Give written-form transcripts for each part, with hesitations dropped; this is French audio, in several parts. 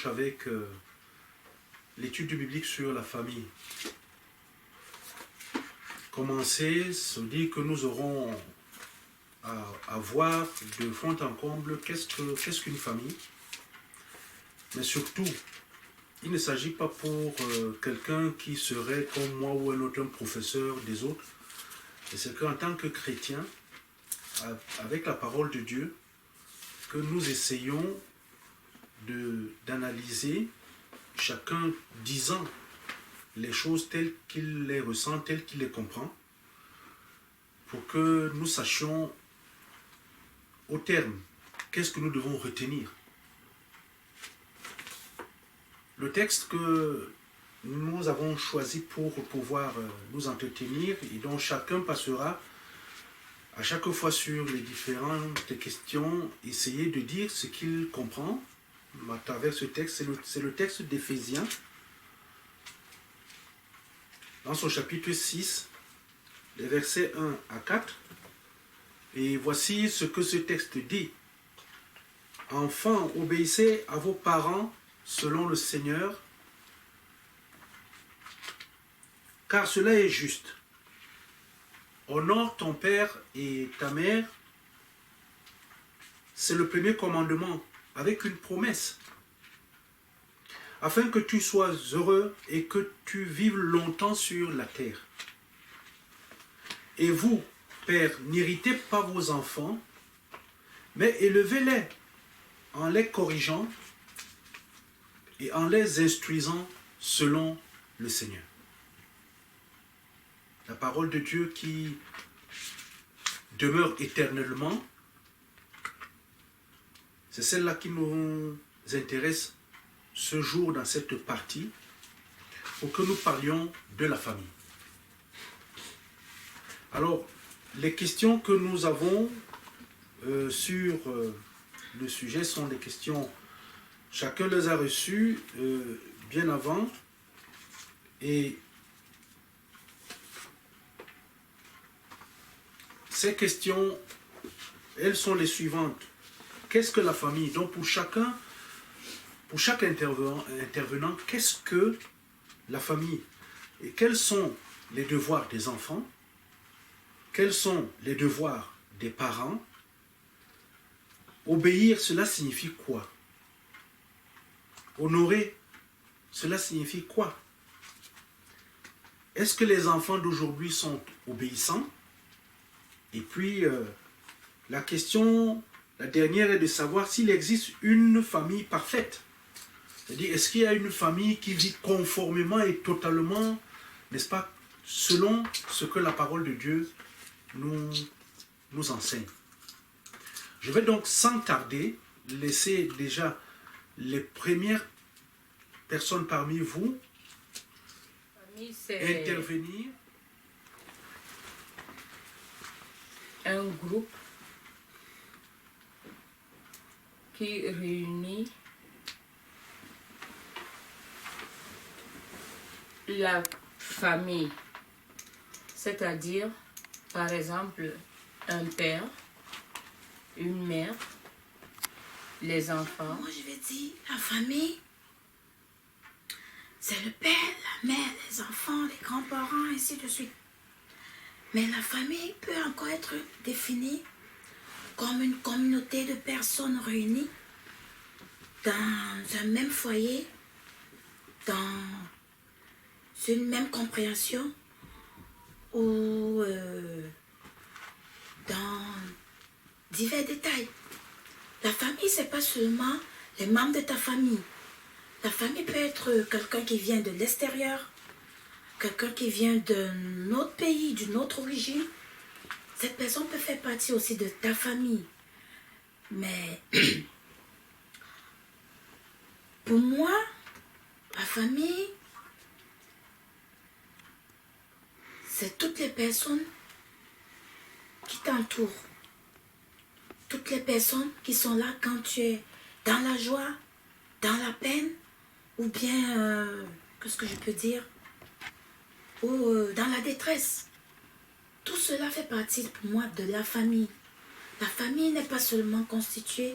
Avec l'étude biblique sur la famille. Commencer, se dire que nous aurons à voir de fond en comble qu'est-ce qu'une famille. Mais surtout, il ne s'agit pas pour quelqu'un qui serait comme moi ou un autre professeur des autres. Et c'est qu'en tant que chrétien, avec la parole de Dieu, que nous essayons d'analyser, chacun disant les choses telles qu'il les ressent, telles qu'il les comprend, pour que nous sachions au terme qu'est-ce que nous devons retenir. Le texte que nous avons choisi pour pouvoir nous entretenir et dont chacun passera à chaque fois sur les différentes questions, essayer de dire ce qu'il comprend à travers ce texte, c'est le texte d'Éphésiens, dans son chapitre 6, les versets 1 à 4. Et voici ce que ce texte dit. « Enfants, obéissez à vos parents selon le Seigneur, car cela est juste. Honore ton père et ta mère, c'est le premier commandement, avec une promesse, afin que tu sois heureux et que tu vives longtemps sur la terre. Et vous, pères, n'irritez pas vos enfants, mais élevez-les en les corrigeant et en les instruisant selon le Seigneur. » La parole de Dieu qui demeure éternellement, c'est celle-là qui nous intéresse ce jour dans cette partie, pour que nous parlions de la famille. Alors, les questions que nous avons sur le sujet sont des questions, chacun les a reçues bien avant, et ces questions, elles sont les suivantes. Qu'est-ce que la famille? Donc pour chaque intervenant, qu'est-ce que la famille? Et quels sont les devoirs des enfants? Quels sont les devoirs des parents? Obéir, cela signifie quoi? Honorer, cela signifie quoi? Est-ce que les enfants d'aujourd'hui sont obéissants? Et puis, la question, la dernière est de savoir s'il existe une famille parfaite. C'est-à-dire, est-ce qu'il y a une famille qui vit conformément et totalement, n'est-ce pas, selon ce que la parole de Dieu nous enseigne. Je vais donc sans tarder laisser déjà les premières personnes parmi vous intervenir. Un groupe qui réunit la famille, c'est-à-dire, par exemple, un père, une mère, les enfants. Moi, je vais dire, la famille, c'est le père, la mère, les enfants, les grands-parents, ainsi de suite. Mais la famille peut encore être définie comme une communauté de personnes réunies dans un même foyer, dans une même compréhension ou dans divers détails. La famille, c'est pas seulement les membres de ta famille. La famille peut être quelqu'un qui vient de l'extérieur, quelqu'un qui vient d'un autre pays, d'une autre origine. Cette personne peut faire partie aussi de ta famille. Mais pour moi, la famille, c'est toutes les personnes qui t'entourent. Toutes les personnes qui sont là quand tu es dans la joie, dans la peine, ou bien, qu'est-ce que je peux dire, ou dans la détresse. Tout cela fait partie pour moi de la famille. La famille n'est pas seulement constituée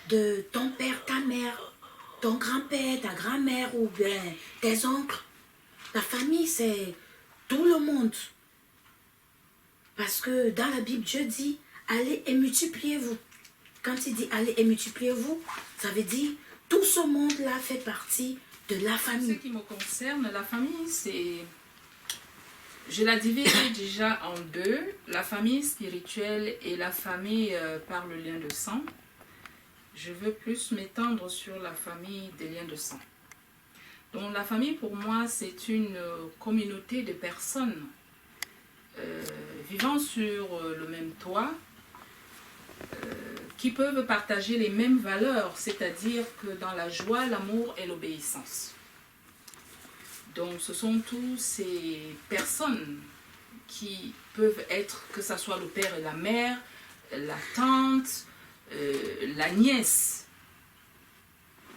de ton père, ta mère, ton grand-père, ta grand-mère ou bien tes oncles. La famille, c'est tout le monde. Parce que dans la Bible, Dieu dit, allez et multipliez-vous. Quand il dit allez et multipliez-vous, ça veut dire tout ce monde-là fait partie de la En ce famille. qui me concerne, la famille, c'est... Je la divise déjà en deux, la famille spirituelle et la famille par le lien de sang. Je veux plus m'étendre sur la famille des liens de sang. Donc la famille pour moi c'est une communauté de personnes vivant sur le même toit, qui peuvent partager les mêmes valeurs, c'est-à-dire que dans la joie, l'amour et l'obéissance. Donc ce sont tous ces personnes qui peuvent être, que ce soit le père et la mère, la tante, la nièce,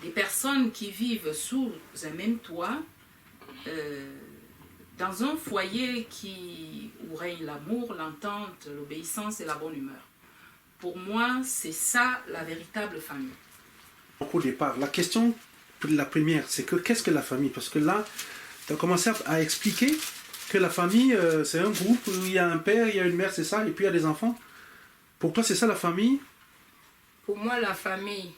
des personnes qui vivent sous un même toit, dans un foyer où règne l'amour, l'entente, l'obéissance et la bonne humeur. Pour moi, c'est ça la véritable famille. Au départ, la question, la première, c'est que qu'est-ce que la famille? Parce que là, tu as commencé à expliquer que la famille, c'est un groupe où il y a un père, il y a une mère, c'est ça, et puis il y a des enfants. Pour toi, c'est ça la famille? Pour moi, la famille,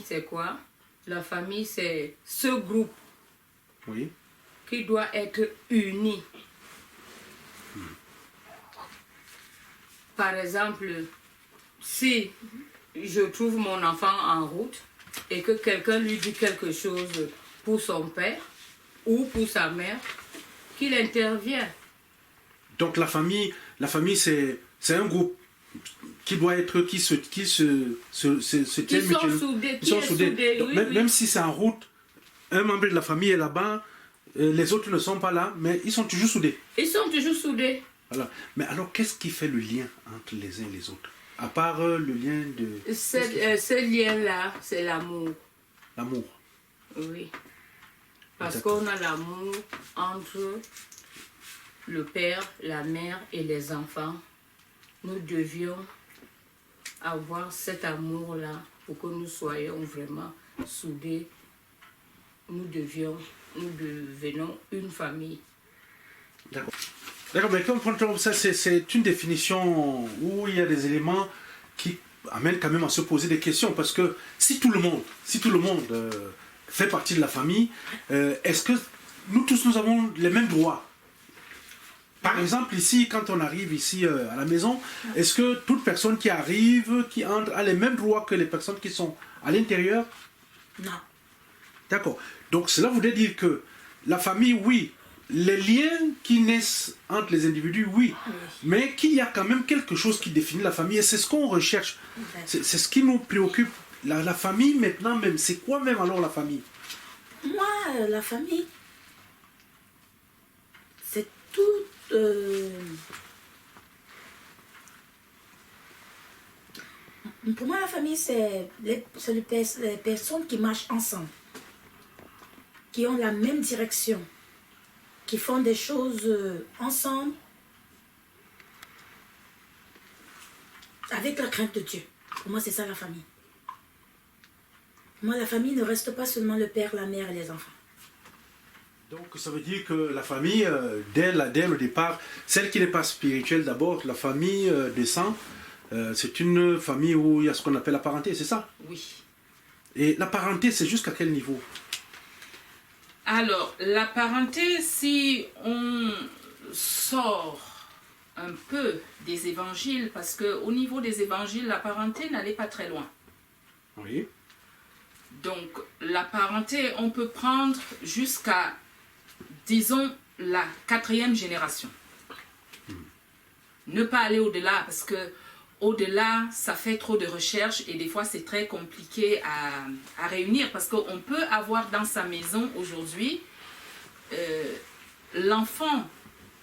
c'est quoi? La famille, c'est ce groupe Oui. qui doit être uni. Par exemple, si je trouve mon enfant en route et que quelqu'un lui dit quelque chose pour son père ou pour sa mère, qu'il intervient. Donc la famille c'est un groupe qui doit être, qui se tient Ils sont mutuellement. soudés, Ils sont soudés. Donc, oui, oui. même si c'est en route, un membre de la famille est là-bas, les autres ne sont pas là, mais ils sont toujours soudés. Ils sont toujours soudés. Voilà. Mais alors, qu'est-ce qui fait le lien entre les uns et les autres? À part le lien de Ce lien-là, c'est l'amour. l'amour. Oui. Parce D'accord. qu'on a l'amour entre le père, la mère et les enfants. Nous devions avoir cet amour-là pour que nous soyons vraiment soudés. Nous devenons une famille. D'accord. D'accord, mais comme ça, c'est une définition où il y a des éléments qui amènent quand même à se poser des questions. Parce que si tout le monde fait partie de la famille, est-ce que nous tous, nous avons les mêmes droits? Par exemple, ici, quand on arrive ici à la maison, est-ce que toute personne qui arrive, qui entre, a les mêmes droits que les personnes qui sont à l'intérieur? Non. D'accord. Donc cela voudrait dire que la famille, oui, les liens qui naissent entre les individus, oui, mais qu'il y a quand même quelque chose qui définit la famille, et c'est ce qu'on recherche, c'est ce qui nous préoccupe. La famille maintenant même, c'est quoi même alors la famille? Moi, la famille, c'est tout... Pour moi, la famille, c'est les personnes qui marchent ensemble, qui ont la même direction, qui font des choses ensemble, avec la crainte de Dieu. Pour moi, c'est ça la famille. Pour moi, la famille ne reste pas seulement le père, la mère et les enfants. Donc ça veut dire que la famille, dès le départ, celle qui n'est pas spirituelle d'abord, la famille des sang, c'est une famille où il y a ce qu'on appelle la parenté, c'est ça? Oui. Et la parenté, c'est jusqu'à quel niveau? Alors, la parenté, si on sort un peu des évangiles, parce qu'au niveau des évangiles, la parenté n'allait pas très loin. Oui. Donc, la parenté, on peut prendre jusqu'à, disons, la 4e génération. Ne pas aller au-delà, parce que au-delà, ça fait trop de recherches et des fois, c'est très compliqué à réunir, parce qu'on peut avoir dans sa maison aujourd'hui l'enfant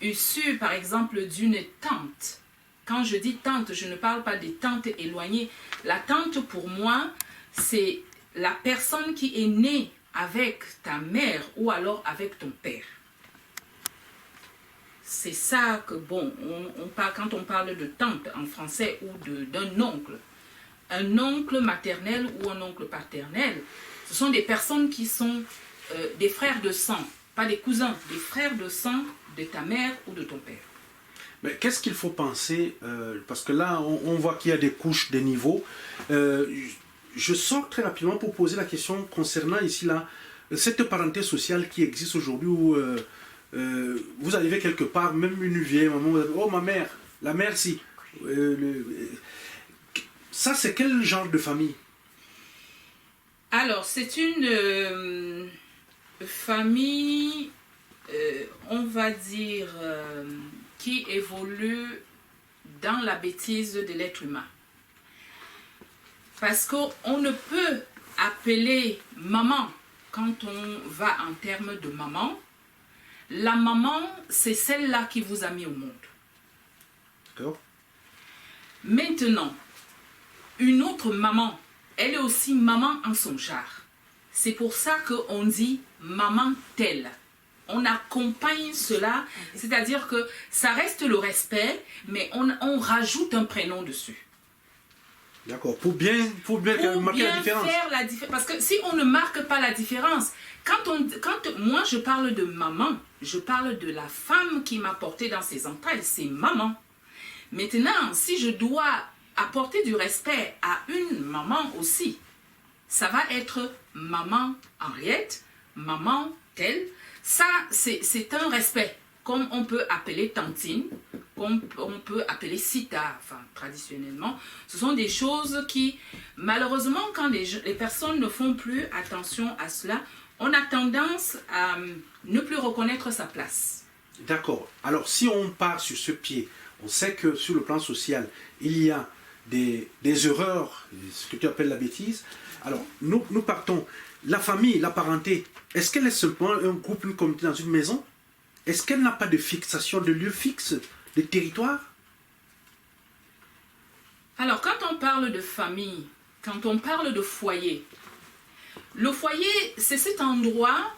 issu, par exemple, d'une tante, quand je dis tante, je ne parle pas des tantes éloignées. La tante, pour moi, c'est la personne qui est née avec ta mère ou alors avec ton père. C'est ça que, bon, quand on parle de tante en français ou d'un oncle, un oncle maternel ou un oncle paternel, ce sont des personnes qui sont des frères de sang, pas des cousins, des frères de sang de ta mère ou de ton père. Mais qu'est-ce qu'il faut penser parce que là, on voit qu'il y a des couches, des niveaux. Je sors très rapidement pour poser la question concernant ici, là, cette parenté sociale qui existe aujourd'hui où vous arrivez quelque part, même une vieille maman, vous avez, oh ma mère, la mère si. Ça, c'est quel genre de famille? Alors, c'est une famille, on va dire, qui évolue dans la bêtise de l'être humain. Parce qu'on ne peut appeler maman quand on va en termes de maman. La maman, c'est celle-là qui vous a mis au monde. D'accord. Maintenant, une autre maman, elle est aussi maman en son genre. C'est pour ça qu'on dit maman telle. On accompagne cela, c'est-à-dire que ça reste le respect, mais on rajoute un prénom dessus. D'accord, pour bien marquer la différence. Faire la différence. Parce que si on ne marque pas la différence, quand moi je parle de maman, je parle de la femme qui m'a porté dans ses entrailles, c'est maman. Maintenant, si je dois apporter du respect à une maman aussi, ça va être maman Henriette, maman telle. Ça, c'est un respect, comme on peut appeler tantine, comme on peut appeler sita, enfin, traditionnellement. Ce sont des choses qui, malheureusement, quand les personnes ne font plus attention à cela, on a tendance à ne plus reconnaître sa place. D'accord. Alors, si on part sur ce pied, on sait que sur le plan social, il y a des erreurs, ce que tu appelles la bêtise. Alors, nous partons. La famille, la parenté, est-ce qu'elle est seulement un groupe, une communauté dans une maison? Est-ce qu'elle n'a pas de fixation, de lieu fixe, de territoire? Alors, quand on parle de famille, quand on parle de foyer, le foyer, c'est cet endroit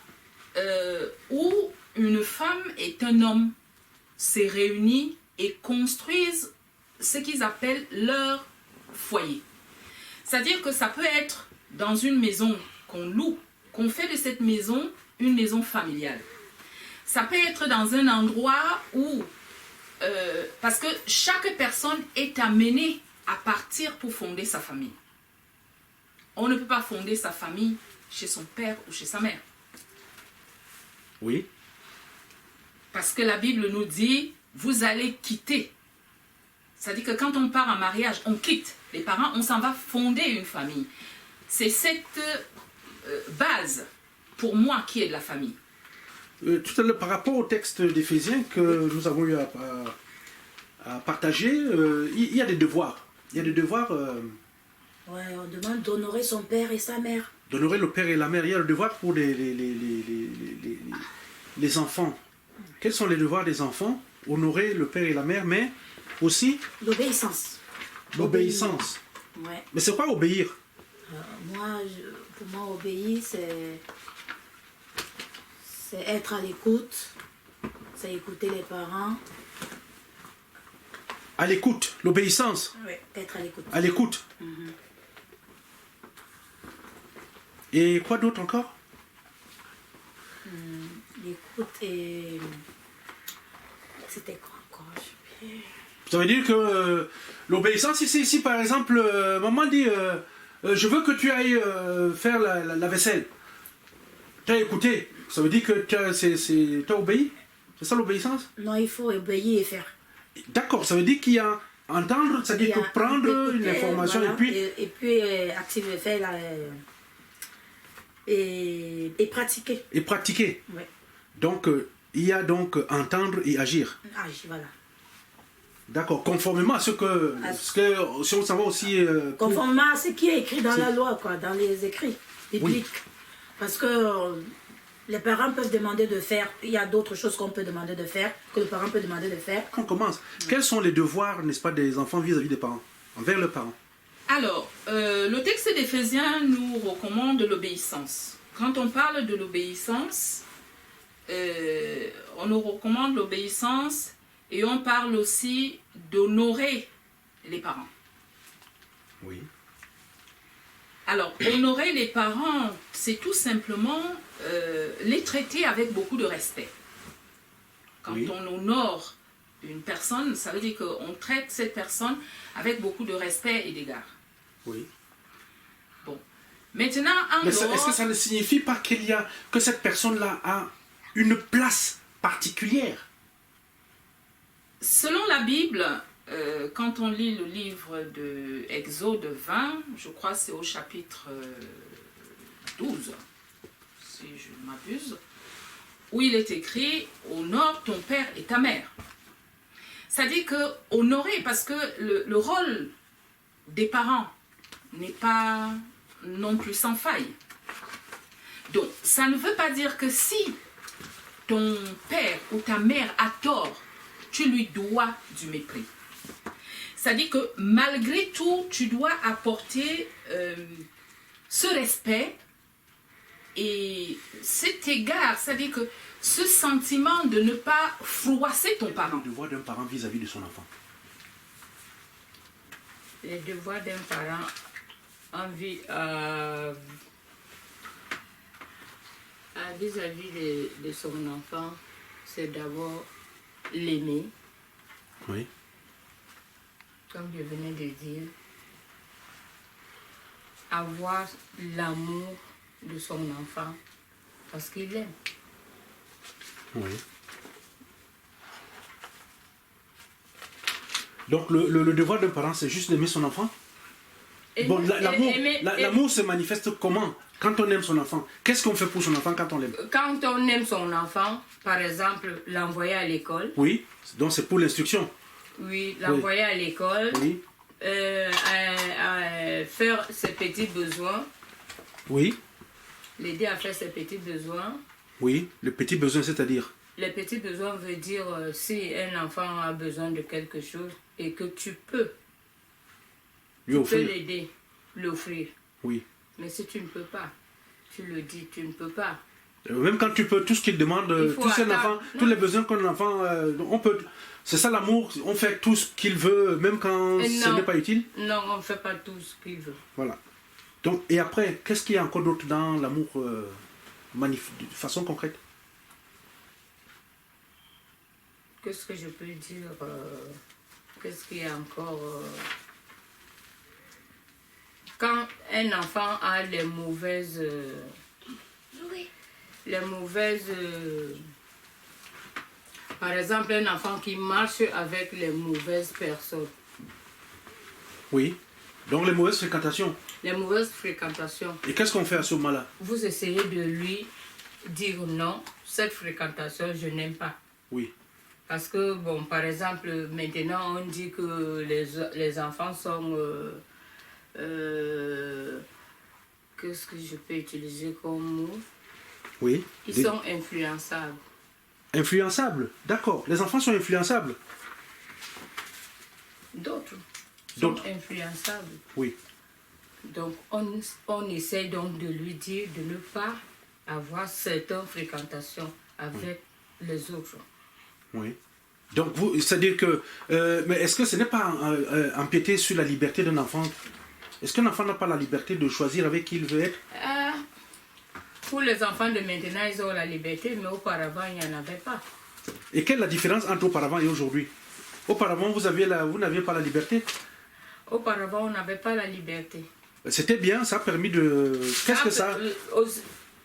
où une femme et un homme se réunissent et construisent ce qu'ils appellent leur foyer. C'est-à-dire que ça peut être dans une maison qu'on loue, qu'on fait de cette maison une maison familiale. Ça peut être dans un endroit où, parce que chaque personne est amenée à partir pour fonder sa famille. On ne peut pas fonder sa famille chez son père ou chez sa mère. Oui. Parce que la Bible nous dit, vous allez quitter. C'est-à-dire que quand on part en mariage, on quitte les parents, on s'en va fonder une famille. C'est cette base, pour moi, qui est de la famille. Tout à l'heure, par rapport au texte d'Éphésiens que nous avons eu à partager, il y a des devoirs. Il y a des devoirs... Ouais, on demande d'honorer son père et sa mère. D'honorer le père et la mère. Il y a le devoir pour les enfants. Quels sont les devoirs des enfants? Honorer le père et la mère, mais aussi... L'obéissance. L'obéissance. Ouais. Mais c'est quoi obéir? Pour moi, obéir, c'est être à l'écoute, c'est écouter les parents. À l'écoute, l'obéissance. Oui, être à l'écoute. À l'écoute. Et quoi d'autre encore? L'écoute et... C'était quoi encore? Ça veut dire que l'obéissance, si par exemple, maman dit je veux que tu ailles faire la vaisselle. Tu as écouté. Ça veut dire que tu as obéi? C'est ça l'obéissance? Non, il faut obéir et faire. D'accord, ça veut dire qu'il y a entendre, c'est-à-dire que prendre une information voilà, et puis activer, faire et pratiquer. Et pratiquer. Ouais. Donc, il y a donc entendre et agir. Voilà. D'accord, conformément à ce que si on s'en va aussi... conformément à ce qui est écrit dans la loi, quoi, dans les écrits bibliques. Oui. Parce que Les parents peuvent demander de faire, il y a d'autres choses qu'on peut demander de faire, que le parent peut demander de faire. On commence. Quels sont les devoirs, n'est-ce pas, des enfants vis-à-vis des parents, envers leurs parents? Alors, le texte d'Éphésiens nous recommande l'obéissance. Quand on parle de l'obéissance, on nous recommande l'obéissance et on parle aussi d'honorer les parents. Oui. Alors, honorer les parents, c'est tout simplement les traiter avec beaucoup de respect. Quand Oui. on honore une personne, ça veut dire qu'on traite cette personne avec beaucoup de respect et d'égard. Oui. Bon. Maintenant, en Mais dehors, est-ce que ça ne signifie pas que cette personne-là a une place particulière? selon la Bible, quand on lit le livre de Exode 20, je crois que c'est au chapitre 12, si je ne m'abuse, où il est écrit « Honore ton père et ta mère ». C'est-à-dire que honorer, parce que le rôle des parents n'est pas non plus sans faille. Donc, ça ne veut pas dire que si ton père ou ta mère a tort, tu lui dois du mépris. C'est-à-dire que malgré tout, tu dois apporter ce respect et cet égard, c'est-à-dire que ce sentiment de ne pas froisser ton parent. Le devoir d'un parent vis-à-vis de son enfant. Les devoirs d'un parent vis-à-vis de son enfant, c'est d'abord l'aimer, Oui. comme je venais de dire, avoir l'amour de son enfant parce qu'il l'aime. Oui. Donc le devoir d'un parent, c'est juste d'aimer son enfant? Bon, l'amour se manifeste comment? Quand on aime son enfant, qu'est-ce qu'on fait pour son enfant quand on l'aime? Quand on aime son enfant, par exemple, l'envoyer à l'école. Oui, donc c'est pour l'instruction. Oui, l'envoyer à l'école. Oui. Faire ses petits besoins. Oui. L'aider à faire ses petits besoins. Oui, le petit besoin, c'est-à-dire? Les petits besoins veut dire si un enfant a besoin de quelque chose et que tu peux Lui offrir. l'aider, l'offrir. Oui. Mais si tu ne peux pas, tu le dis, tu ne peux pas. Même quand tu peux, tout ce qu'il demande, Il faut tous ses attendre. enfants, Non. tous les besoins qu'un enfant, on peut. C'est ça l'amour, on fait tout ce qu'il veut, même quand ce Non. n'est pas utile. Non, on ne fait pas tout ce qu'il veut. Voilà. Donc, et après, qu'est-ce qu'il y a encore d'autre dans l'amour de façon concrète? Qu'est-ce que je peux dire Qu'est-ce qu'il y a encore Quand un enfant a les mauvaises... par exemple, un enfant qui marche avec les mauvaises personnes. Oui. Donc les mauvaises fréquentations. Les mauvaises fréquentations. Et qu'est-ce qu'on fait à ce moment-là? Vous essayez de lui dire non, cette fréquentation, je n'aime pas. Oui. Parce que, bon, par exemple, maintenant, on dit que les enfants sont... qu'est-ce que je peux utiliser comme mot? Oui. Ils sont influençables. Influençables, d'accord. Les enfants sont influençables. D'autres sont D'autres. influençables. Oui. Donc, on essaie donc de lui dire de ne pas avoir certaines fréquentations avec les autres. Oui. Donc, c'est-à-dire que... mais est-ce que ce n'est pas empiéter sur la liberté d'un enfant? Est-ce qu'un enfant n'a pas la liberté de choisir avec qui il veut être? Pour les enfants de maintenant, ils ont la liberté, mais auparavant, il n'y en avait pas. Et quelle est la différence entre auparavant et aujourd'hui? Auparavant, vous n'aviez pas la liberté? Auparavant, on n'avait pas la liberté. C'était bien, ça a permis de... Qu'est-ce que ça...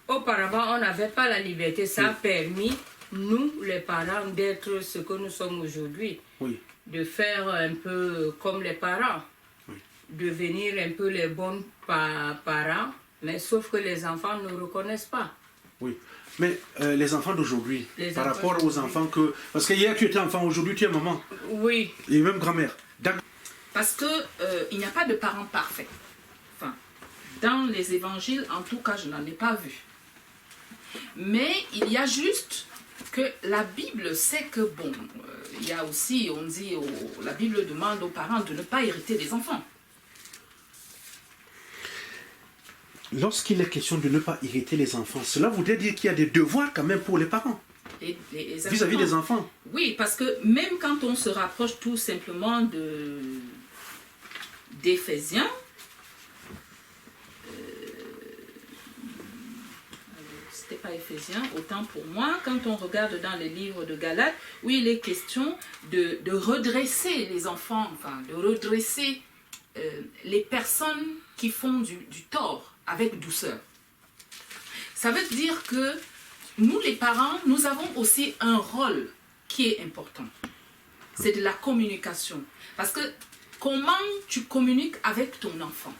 Auparavant, on n'avait pas la liberté. Ça a permis, nous, les parents, d'être ce que nous sommes aujourd'hui. Oui. De faire un peu comme les parents. Oui. Devenir un peu les bons parents. Mais sauf que les enfants ne reconnaissent pas. Oui. Mais les enfants d'aujourd'hui, par enfants rapport aux enfants que... Parce que hier tu étais enfant, aujourd'hui tu es maman. Oui. Et même grand-mère. Parce que il n'y a pas de parents parfaits. Enfin, dans les évangiles, en tout cas, je n'en ai pas vu. Mais il y a juste que la Bible sait que, bon, il y a aussi, on dit, la Bible demande aux parents de ne pas hériter des enfants. Lorsqu'il est question de ne pas irriter les enfants, cela voudrait dire qu'il y a des devoirs quand même pour les parents, vis-à-vis des enfants. Oui, parce que même quand on se rapproche tout simplement d'Éphésiens, c'était pas Éphésiens, autant pour moi, quand on regarde dans les livres de Galates, où il est question de redresser les enfants, enfin de redresser les personnes qui font du tort avec douceur. Ça veut dire que nous, les parents, nous avons aussi un rôle qui est important. C'est de la communication. Parce que comment tu communiques avec ton enfant?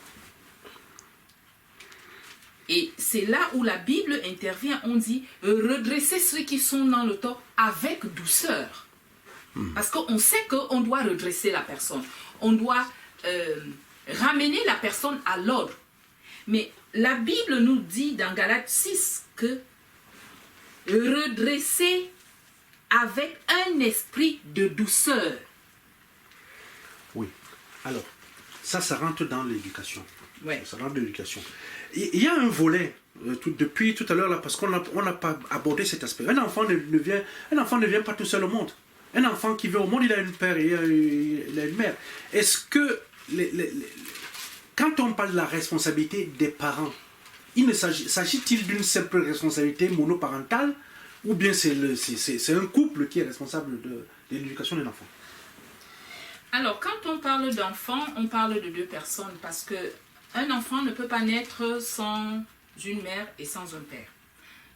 Et c'est là où la Bible intervient. On dit redresser ceux qui sont dans le tort avec douceur. Parce qu'on sait qu'on doit redresser la personne. On doit ramener la personne à l'ordre. Mais la Bible nous dit dans Galates 6 que redresser avec un esprit de douceur. Oui. Alors, ça rentre dans l'éducation. Ouais. Ça rentre dans l'éducation. Il y a un volet, depuis tout à l'heure, là, parce qu'on n'a pas abordé cet aspect. Un enfant ne vient pas tout seul au monde. Un enfant qui vient au monde, il a un père et il a une mère. Est-ce que, quand on parle de la responsabilité des parents, s'agit-il d'une simple responsabilité monoparentale ou bien c'est un couple qui est responsable de l'éducation d'un enfant? Alors, quand on parle d'enfant, on parle de deux personnes parce que un enfant ne peut pas naître sans une mère et sans un père.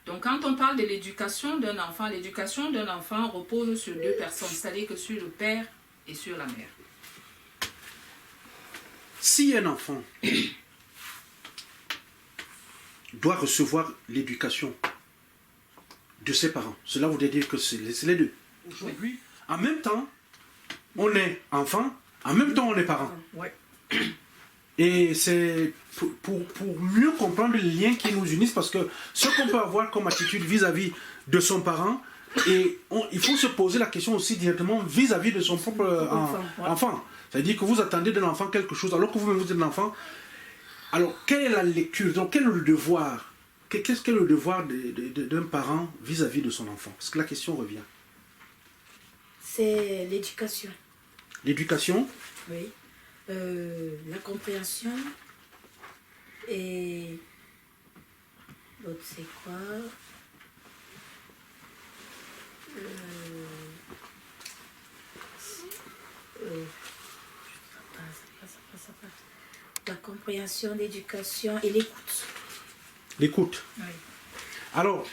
Donc, quand on parle de l'éducation d'un enfant repose sur deux personnes, c'est-à-dire que sur le père et sur la mère. Si un enfant doit recevoir l'éducation de ses parents, cela voudrait dire que c'est les deux. Aujourd'hui, en même temps, on est enfant, en même temps on est parent. Ouais. Et c'est pour mieux comprendre les liens qui nous unissent, parce que ce qu'on peut avoir comme attitude vis-à-vis de son parent, et il faut se poser la question aussi directement vis-à-vis de son propre enfant. C'est-à-dire que vous attendez d'un enfant quelque chose, alors que vous-même vous êtes un enfant. Alors, quelle est la lecture? Donc, quel est le devoir? Qu'est-ce qu'est le devoir d'un parent vis-à-vis de son enfant? Parce que la question revient. C'est l'éducation. L'éducation? Oui. La compréhension. Et l'autre, c'est quoi? La compréhension, l'éducation et l'écoute. L'écoute. Oui. Alors,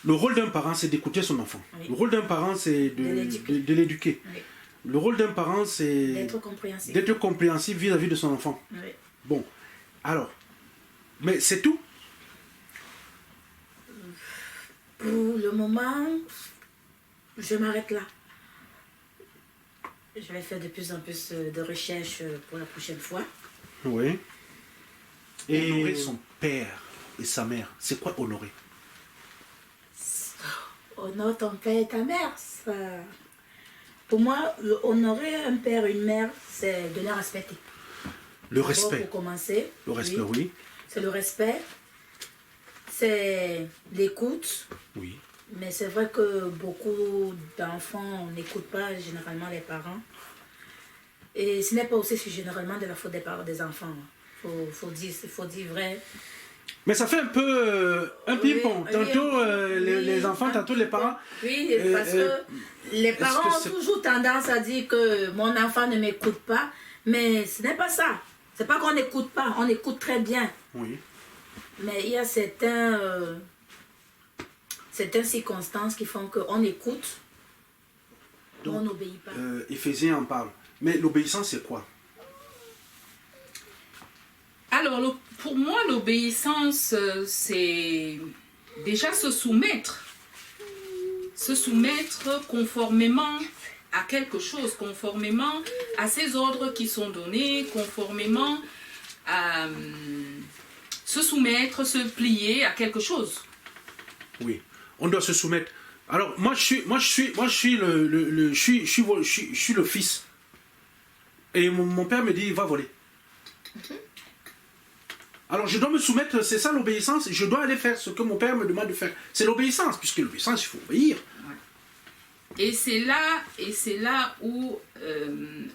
le rôle d'un parent, c'est d'écouter son enfant. Oui. Le rôle d'un parent, c'est de l'éduquer. Oui. Le rôle d'un parent, c'est d'être compréhensif vis-à-vis de son enfant. Oui. Bon, alors, mais c'est tout? Pour le moment, je m'arrête là. Je vais faire de plus en plus de recherches pour la prochaine fois. Oui. Et honorer son père et sa mère, c'est quoi honorer? Honore ton père et ta mère. Ça... Pour moi, honorer un père et une mère, c'est de les respecter. Le respect. Pour commencer. Le respect, oui. C'est le respect. C'est l'écoute. Oui. Mais c'est vrai que beaucoup d'enfants n'écoutent pas généralement les parents. Et ce n'est pas aussi généralement de la faute des parents des enfants. Faut dire vrai. Mais ça fait un peu un ping-pong. Tantôt les enfants, tantôt les parents. Oui, parce que les parents ont toujours tendance à dire que mon enfant ne m'écoute pas. Mais ce n'est pas ça. C'est pas qu'on n'écoute pas, on écoute très bien. Oui. Mais il y a certaines circonstances qui font qu'on écoute, donc, on n'obéit pas. Éphésiens en parle. Mais l'obéissance, c'est quoi? Alors, pour moi, l'obéissance, c'est déjà se soumettre. Se soumettre conformément à quelque chose, conformément à ces ordres qui sont donnés, conformément à se soumettre, se plier à quelque chose. Oui, on doit se soumettre. Alors, moi, je suis le fils. Et mon père me dit, va voler. Alors, je dois me soumettre, c'est ça l'obéissance. Je dois aller faire ce que mon père me demande de faire. C'est l'obéissance, puisque l'obéissance, il faut obéir. Et c'est là où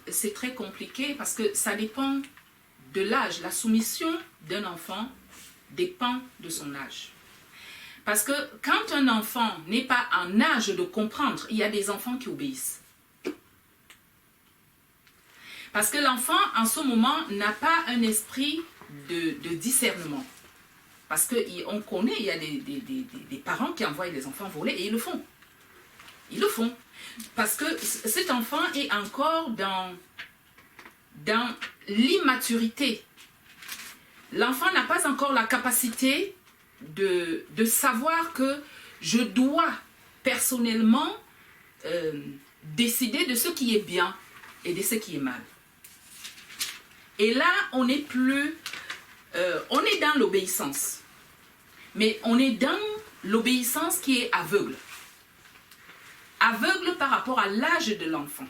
c'est très compliqué parce que ça dépend de l'âge. La soumission d'un enfant dépend de son âge. Parce que quand un enfant n'est pas en âge de comprendre, il y a des enfants qui obéissent. Parce que l'enfant, en ce moment, n'a pas un esprit de discernement. Parce qu'on connaît, il y a des parents qui envoient les enfants voler et ils le font. Ils le font. Parce que cet enfant est encore dans l'immaturité. L'enfant n'a pas encore la capacité de savoir que je dois personnellement décider de ce qui est bien et de ce qui est mal. Et là, on n'est plus... on est dans l'obéissance. Mais on est dans l'obéissance qui est aveugle. Aveugle par rapport à l'âge de l'enfant.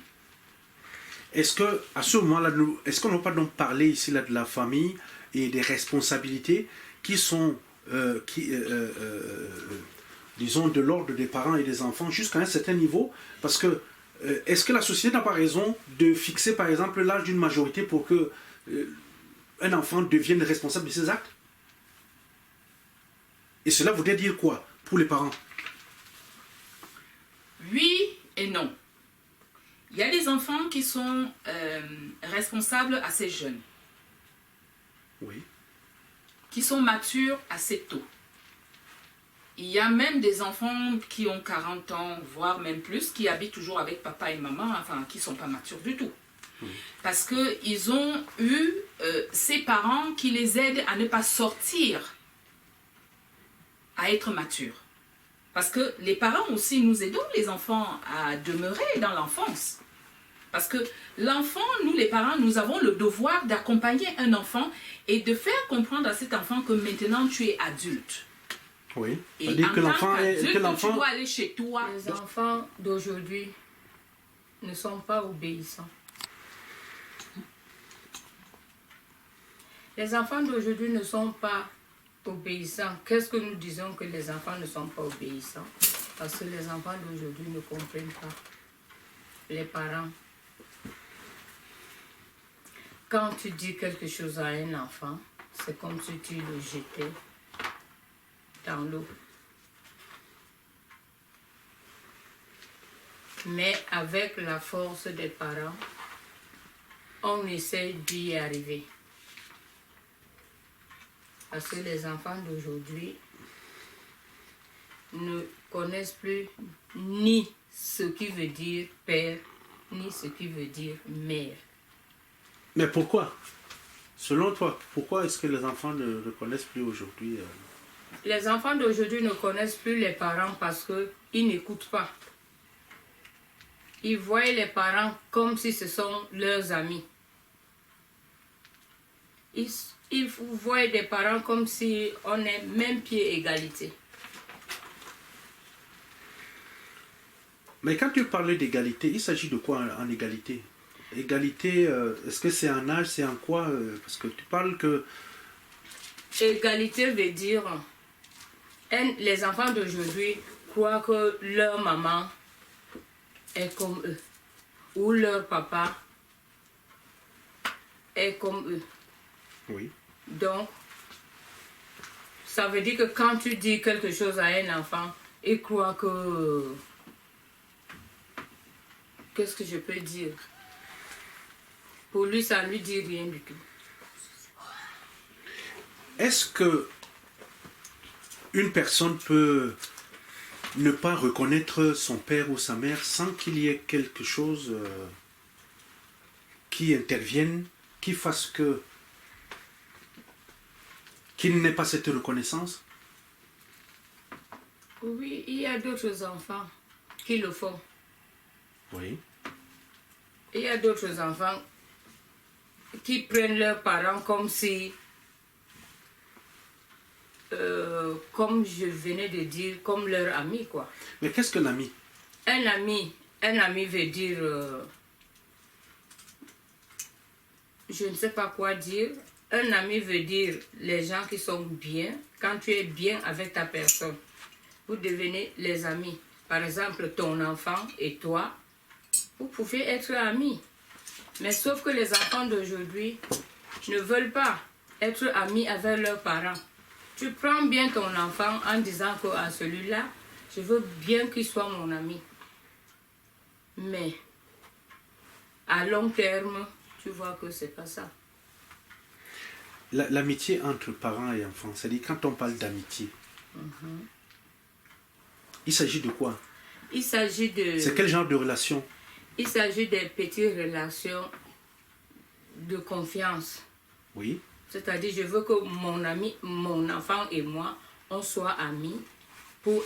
Est-ce que à ce moment-là, est-ce qu'on n'a pas donc parlé ici là de la famille et des responsabilités qui sont, disons, de l'ordre des parents et des enfants jusqu'à un certain niveau? Parce que est-ce que la société n'a pas raison de fixer, par exemple, l'âge d'une majorité pour que un enfant devienne responsable de ses actes? Et cela voudrait dire quoi pour les parents? Oui et non. Il y a des enfants qui sont responsables assez jeunes. Oui. Qui sont matures assez tôt. Il y a même des enfants qui ont 40 ans, voire même plus, qui habitent toujours avec papa et maman, enfin, qui ne sont pas matures du tout. Parce qu'ils ont eu ces parents qui les aident à ne pas sortir, à être matures. Parce que les parents aussi, nous aidons les enfants à demeurer dans l'enfance. Parce que l'enfant, nous les parents, nous avons le devoir d'accompagner un enfant et de faire comprendre à cet enfant que maintenant tu es adulte. Oui. Et C'est-à-dire en que tant l'enfant qu'adulte, que l'enfant... tu dois aller chez toi. Les enfants d'aujourd'hui ne sont pas obéissants. Les enfants d'aujourd'hui ne sont pas obéissants. Qu'est-ce que nous disons que les enfants ne sont pas obéissants? Parce que les enfants d'aujourd'hui ne comprennent pas les parents. Quand tu dis quelque chose à un enfant, c'est comme si tu le jetais dans l'eau. Mais avec la force des parents, on essaie d'y arriver. Parce que les enfants d'aujourd'hui ne connaissent plus ni ce qui veut dire père, ni ce qui veut dire mère. Mais pourquoi? Selon toi, pourquoi est-ce que les enfants ne connaissent plus aujourd'hui Les enfants d'aujourd'hui ne connaissent plus les parents parce qu'ils n'écoutent pas. Ils voient les parents comme si ce sont leurs amis. Ils voient des parents comme si on est même pied égalité. Mais quand tu parlais d'égalité, il s'agit de quoi en égalité? Égalité, est-ce que c'est en âge, c'est en quoi? Parce que tu parles que... Égalité veut dire... Les enfants d'aujourd'hui croient que leur maman est comme eux. Ou leur papa est comme eux. Oui. Donc, ça veut dire que quand tu dis quelque chose à un enfant, il croit que... Qu'est-ce que je peux dire? Pour lui, ça ne lui dit rien du tout. Est-ce que une personne peut ne pas reconnaître son père ou sa mère sans qu'il y ait quelque chose qui intervienne, qui fasse que qu'il n'ait pas cette reconnaissance? Oui, il y a d'autres enfants qui le font. Oui. Il y a d'autres enfants qui prennent leurs parents comme si comme je venais de dire, comme leur ami, quoi. Mais qu'est-ce qu'un ami? Un ami veut dire, je ne sais pas quoi dire. Un ami veut dire les gens qui sont bien. Quand tu es bien avec ta personne, vous devenez les amis. Par exemple, ton enfant et toi, vous pouvez être amis. Mais sauf que les enfants d'aujourd'hui ne veulent pas être amis avec leurs parents. Tu prends bien ton enfant en disant qu'à celui-là, je veux bien qu'il soit mon ami. Mais à long terme, tu vois que c'est pas ça. L'amitié entre parents et enfants, c'est-à-dire quand on parle d'amitié, il s'agit de quoi? Il s'agit de... C'est quel genre de relation? Il s'agit des petites relations de confiance. Oui. C'est-à-dire, je veux que mon ami, mon enfant et moi, on soit amis pour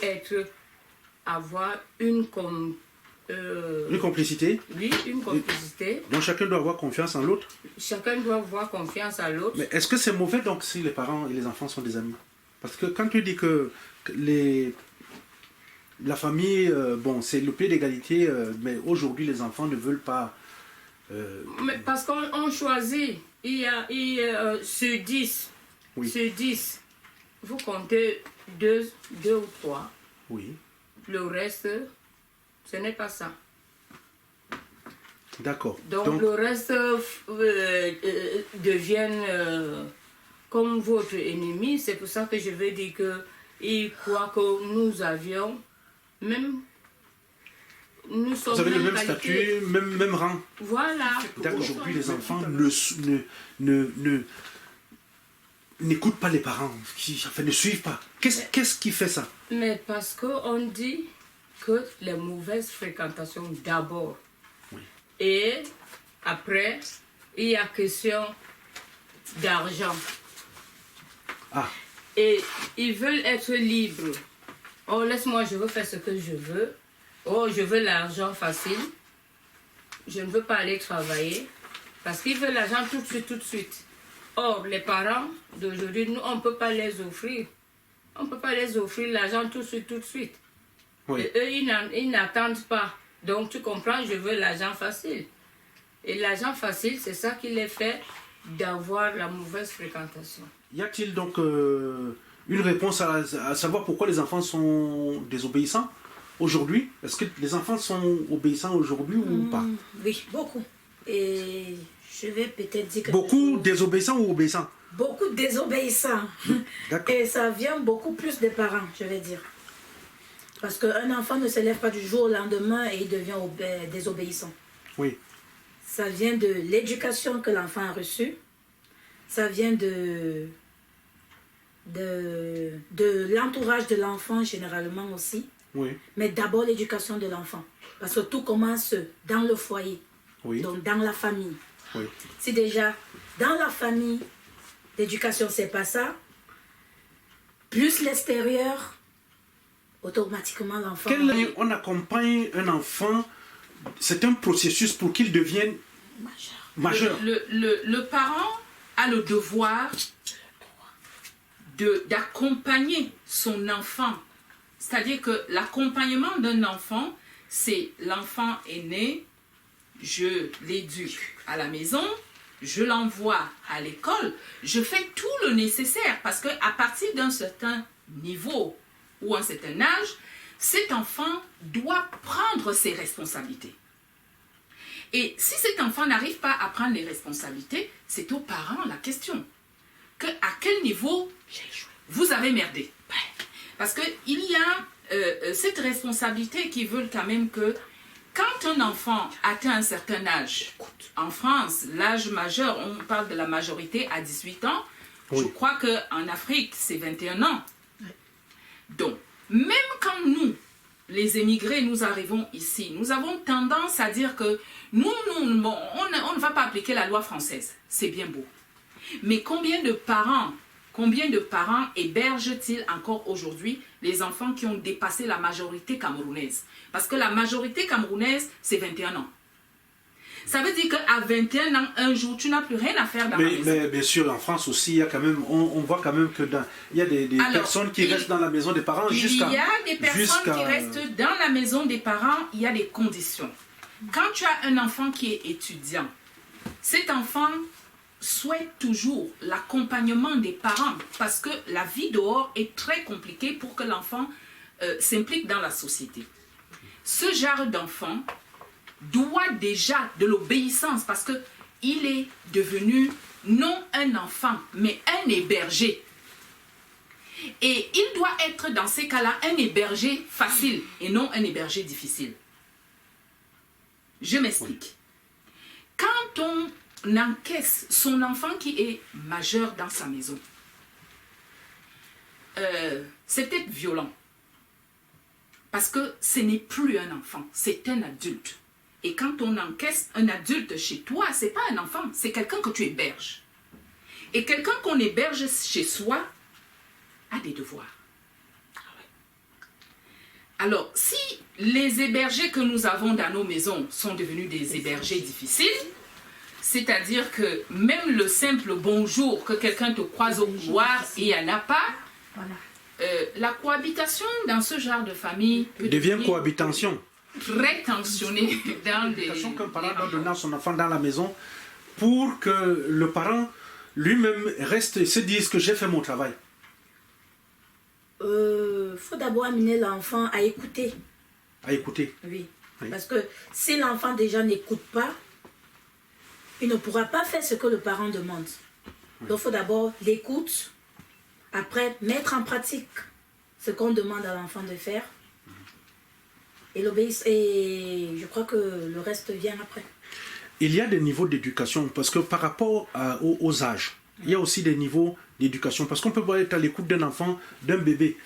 avoir une complicité? Oui, une complicité. Donc chacun doit avoir confiance en l'autre? Chacun doit avoir confiance à l'autre. Mais est-ce que c'est mauvais donc si les parents et les enfants sont des amis? Parce que quand tu dis que la famille, bon, c'est le pied d'égalité, mais aujourd'hui les enfants ne veulent pas... Mais parce qu'on choisit, il y a sur 10, Oui. sur 10, vous comptez deux ou trois. Oui. Le reste, ce n'est pas ça. D'accord. Donc le reste deviennent comme votre ennemi. C'est pour ça que je veux dire qu'il croit que nous avions même... Nous sommes vous avez le même qualité. statut, même rang. Voilà. Aujourd'hui, les enfants n'écoutent pas les parents, ne suivent pas. Qu'est-ce qui fait ça? Mais parce qu'on dit que les mauvaises fréquentations d'abord. Oui. Et après, il y a question d'argent. Ah. Et ils veulent être libres. Oh, laisse-moi, je veux faire ce que je veux. Oh, je veux l'argent facile. Je ne veux pas aller travailler. Parce qu'ils veulent l'argent tout de suite, tout de suite. Or, les parents d'aujourd'hui, nous, on ne peut pas les offrir. On ne peut pas les offrir l'argent tout de suite, tout de suite. Oui. Et eux, ils n'attendent pas. Donc, tu comprends, je veux l'argent facile. Et l'argent facile, c'est ça qui les fait d'avoir la mauvaise fréquentation. Y a-t-il donc une réponse à savoir pourquoi les enfants sont désobéissants aujourd'hui? Est-ce que les enfants sont obéissants aujourd'hui ou pas? Oui, beaucoup. Et je vais peut-être dire que... Beaucoup désobéissants ou obéissants? Beaucoup désobéissants. D'accord. Et ça vient beaucoup plus des parents, je vais dire. Parce qu'un enfant ne se lève pas du jour au lendemain et il devient désobéissant. Oui. Ça vient de l'éducation que l'enfant a reçue. Ça vient de l'entourage de l'enfant généralement aussi. Oui. Mais d'abord l'éducation de l'enfant. Parce que tout commence dans le foyer. Oui. Donc dans la famille. Oui. Si déjà dans la famille, l'éducation c'est pas ça, plus l'extérieur, automatiquement l'enfant... On accompagne un enfant, c'est un processus pour qu'il devienne majeur. Le parent a le devoir d'accompagner son enfant. C'est-à-dire que l'accompagnement d'un enfant, c'est l'enfant est né, je l'éduque à la maison, je l'envoie à l'école, je fais tout le nécessaire parce qu'à partir d'un certain niveau ou un certain âge, cet enfant doit prendre ses responsabilités. Et si cet enfant n'arrive pas à prendre les responsabilités, c'est aux parents la question. À quel niveau vous avez merdé? Parce qu'il y a cette responsabilité qui veut quand même que quand un enfant atteint un certain âge, en France, l'âge majeur, on parle de la majorité à 18 ans, oui. Je crois qu'en Afrique, c'est 21 ans. Oui. Donc, même quand nous, les émigrés, nous arrivons ici, nous avons tendance à dire que nous on ne va pas appliquer la loi française. C'est bien beau. Mais combien de parents hébergent-ils encore aujourd'hui les enfants qui ont dépassé la majorité camerounaise? Parce que la majorité camerounaise, c'est 21 ans. Ça veut dire qu'à 21 ans, un jour, tu n'as plus rien à faire dans la maison. Mais bien sûr, en France aussi, il y a quand même, on voit quand même que il y a des personnes qui restent dans la maison des parents jusqu'à... Il y a des personnes qui restent dans la maison des parents, il y a des conditions. Quand tu as un enfant qui est étudiant, cet enfant souhaite toujours l'accompagnement des parents parce que la vie dehors est très compliquée pour que l'enfant s'implique dans la société. Ce genre d'enfant doit déjà de l'obéissance parce qu'il est devenu non un enfant, mais un hébergé. Et il doit être dans ces cas-là un hébergé facile et non un hébergé difficile. Je m'explique. Quand on encaisse son enfant qui est majeur dans sa maison, c'est peut-être violent. Parce que ce n'est plus un enfant, c'est un adulte. Et quand on encaisse un adulte chez toi, ce n'est pas un enfant, c'est quelqu'un que tu héberges. Et quelqu'un qu'on héberge chez soi a des devoirs. Alors, si les hébergés que nous avons dans nos maisons sont devenus des hébergés difficiles, c'est-à-dire que même le simple bonjour que quelqu'un te croise au couloir, il n'y en a pas, la cohabitation dans ce genre de famille peut devient cohabitation. Très tensionnée dans des... Qu'un parent doit donner à son enfant dans la maison pour que le parent lui-même reste et se dise que j'ai fait mon travail. Faut d'abord amener l'enfant à écouter. À écouter. Oui. Oui. Parce que si l'enfant déjà n'écoute pas, il ne pourra pas faire ce que le parent demande. Donc il faut d'abord l'écoute, après mettre en pratique ce qu'on demande à l'enfant de faire. Et l'obéissance, et je crois que le reste vient après. Il y a des niveaux d'éducation, parce que par rapport aux âges, il y a aussi des niveaux d'éducation, parce qu'on peut pas être à l'écoute d'un enfant, d'un bébé,